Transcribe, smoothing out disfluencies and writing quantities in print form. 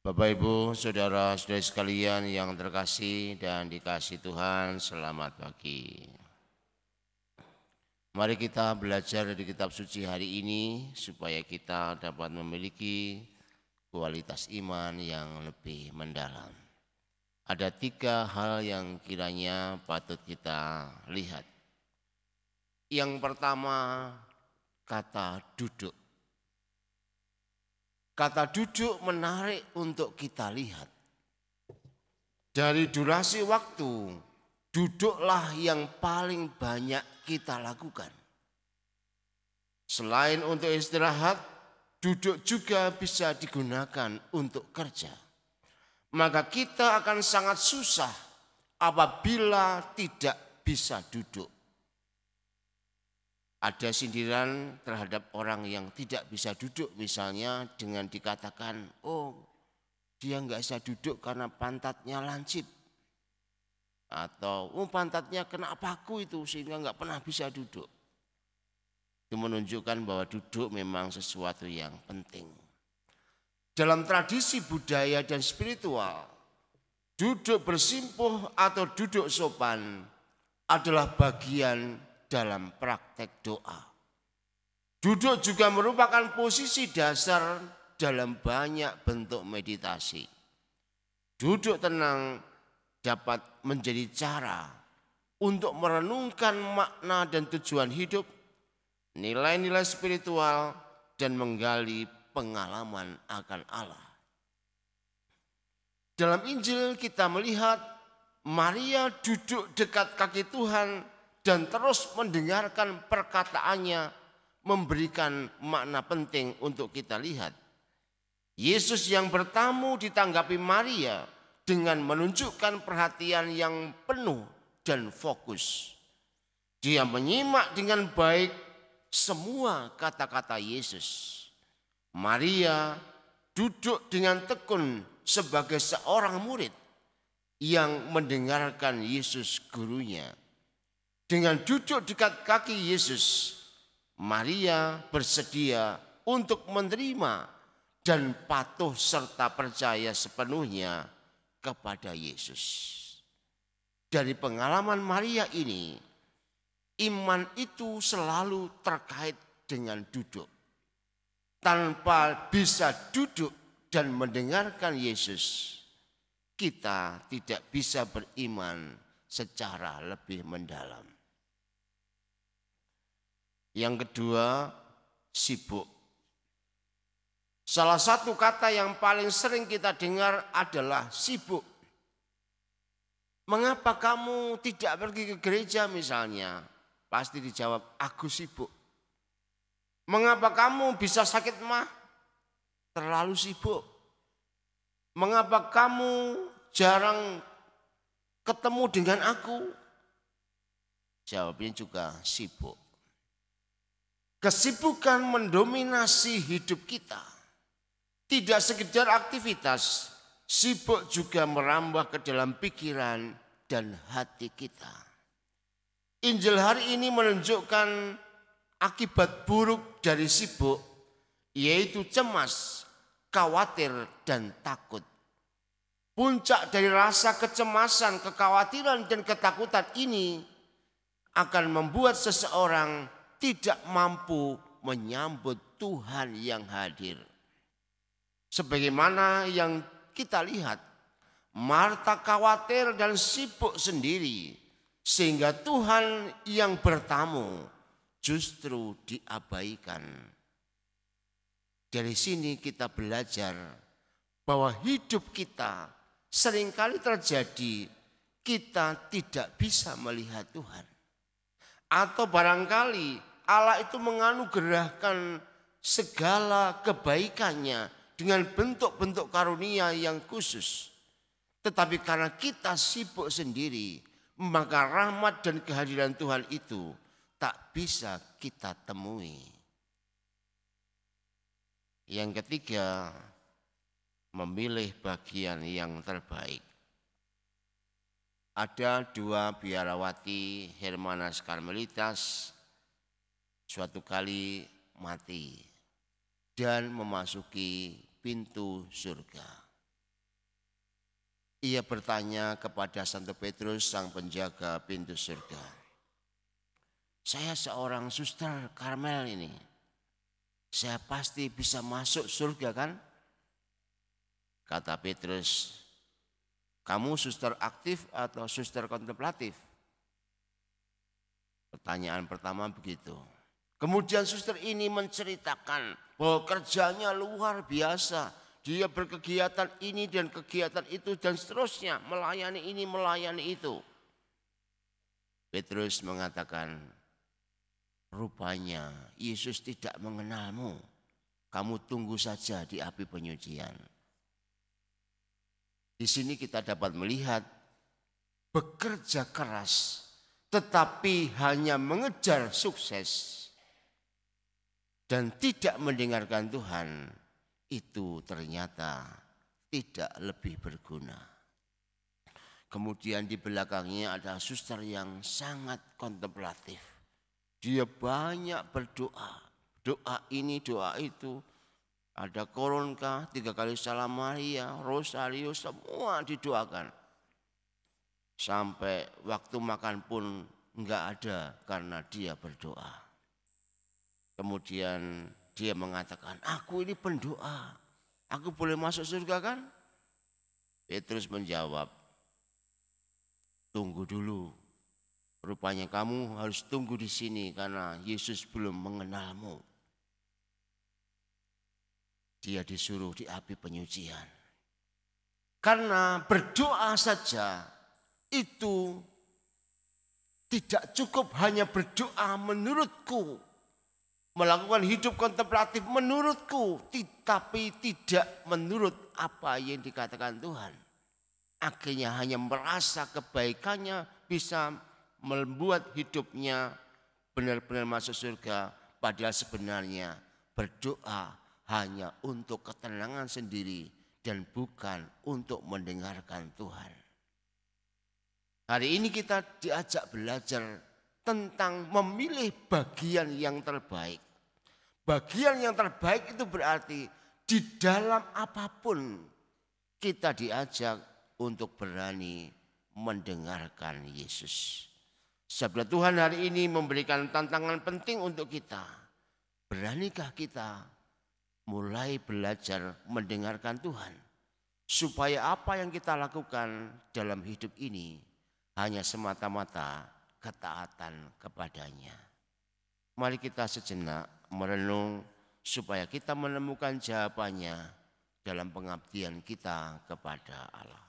Bapak, Ibu, saudara-saudari sekalian yang terkasih dan dikasih Tuhan, selamat pagi. Mari kita belajar dari kitab suci hari ini supaya kita dapat memiliki kualitas iman yang lebih mendalam. Ada 3 hal yang kiranya patut kita lihat. Yang pertama, kata duduk. Kata duduk menarik untuk kita lihat. Dari durasi waktu, duduklah yang paling banyak kita lakukan. Selain untuk istirahat, duduk juga bisa digunakan untuk kerja. Maka kita akan sangat susah apabila tidak bisa duduk. Ada sindiran terhadap orang yang tidak bisa duduk, misalnya dengan dikatakan, oh dia nggak bisa duduk karena pantatnya lancip. Atau pantatnya kena paku itu sehingga nggak pernah bisa duduk. Itu menunjukkan bahwa duduk memang sesuatu yang penting. Dalam tradisi budaya dan spiritual, duduk bersimpuh atau duduk sopan adalah bagian dalam praktek doa. Duduk juga merupakan posisi dasar dalam banyak bentuk meditasi. Duduk tenang dapat menjadi cara untuk merenungkan makna dan tujuan hidup, nilai-nilai spiritual, dan menggali pengalaman akan Allah. Dalam Injil kita melihat Maria duduk dekat kaki Tuhan dan terus mendengarkan perkataannya, memberikan makna penting untuk kita lihat. Yesus yang bertamu ditanggapi Maria dengan menunjukkan perhatian yang penuh dan fokus. Dia menyimak dengan baik semua kata-kata Yesus. Maria duduk dengan tekun sebagai seorang murid yang mendengarkan Yesus gurunya. Dengan duduk dekat kaki Yesus, Maria bersedia untuk menerima dan patuh serta percaya sepenuhnya kepada Yesus. Dari pengalaman Maria ini, iman itu selalu terkait dengan duduk. Tanpa bisa duduk dan mendengarkan Yesus, kita tidak bisa beriman secara lebih mendalam. Yang kedua, sibuk. Salah satu kata yang paling sering kita dengar adalah sibuk. Mengapa kamu tidak pergi ke gereja misalnya? Pasti dijawab, aku sibuk. Mengapa kamu bisa sakit mah? Terlalu sibuk. Mengapa kamu jarang ketemu dengan aku? Jawabnya juga sibuk. Kesibukan mendominasi hidup kita. Tidak sekedar aktivitas, sibuk juga merambah ke dalam pikiran dan hati kita. Injil hari ini menunjukkan akibat buruk dari sibuk, yaitu cemas, khawatir, dan takut. Puncak dari rasa kecemasan, kekhawatiran, dan ketakutan ini akan membuat seseorang tidak mampu menyambut Tuhan yang hadir. Sebagaimana yang kita lihat, Marta khawatir dan sibuk sendiri, sehingga Tuhan yang bertamu justru diabaikan. Dari sini kita belajar bahwa hidup kita seringkali terjadi kita tidak bisa melihat Tuhan. Atau barangkali Allah itu menganugerahkan segala kebaikannya dengan bentuk-bentuk karunia yang khusus. Tetapi karena kita sibuk sendiri, maka rahmat dan kehadiran Tuhan itu tak bisa kita temui. Yang ketiga, memilih bagian yang terbaik. Ada 2 biarawati Hermanas Karmelitas suatu kali mati dan memasuki pintu surga. Ia bertanya kepada Santo Petrus, sang penjaga pintu surga. Saya seorang suster Karmel ini. Saya pasti bisa masuk surga kan? Kata Petrus, kamu suster aktif atau suster kontemplatif? Pertanyaan pertama begitu. Kemudian suster ini menceritakan bahwa kerjanya luar biasa. Dia berkegiatan ini dan kegiatan itu dan seterusnya. Melayani ini, melayani itu. Petrus mengatakan, rupanya Yesus tidak mengenalmu. Kamu tunggu saja di api penyucian. Di sini kita dapat melihat bekerja keras tetapi hanya mengejar sukses dan tidak mendengarkan Tuhan, itu ternyata tidak lebih berguna. Kemudian di belakangnya ada suster yang sangat kontemplatif. Dia banyak berdoa, doa ini, doa itu. Ada koronka, 3 kali salam Maria, rosario, semua didoakan. Sampai waktu makan pun enggak ada karena dia berdoa. Kemudian dia mengatakan, aku ini pendoa, aku boleh masuk surga kan? Petrus menjawab, tunggu dulu. Rupanya kamu harus tunggu di sini karena Yesus belum mengenalmu. Dia disuruh di api penyucian. Karena berdoa saja itu tidak cukup hanya berdoa menurutku. Melakukan hidup kontemplatif menurutku. Tapi tidak menurut apa yang dikatakan Tuhan. Akhirnya hanya merasa kebaikannya bisa membuat hidupnya benar-benar masuk surga. Padahal sebenarnya berdoa hanya untuk ketenangan sendiri dan bukan untuk mendengarkan Tuhan. Hari ini kita diajak belajar tentang memilih bagian yang terbaik. Bagian yang terbaik itu berarti di dalam apapun kita diajak untuk berani mendengarkan Yesus. Sabda Tuhan hari ini memberikan tantangan penting untuk kita. Beranikah kita mulai belajar mendengarkan Tuhan? Supaya apa yang kita lakukan dalam hidup ini hanya semata-mata ketaatan kepadanya. Mari kita sejenak merenung supaya kita menemukan jawabannya dalam pengabdian kita kepada Allah.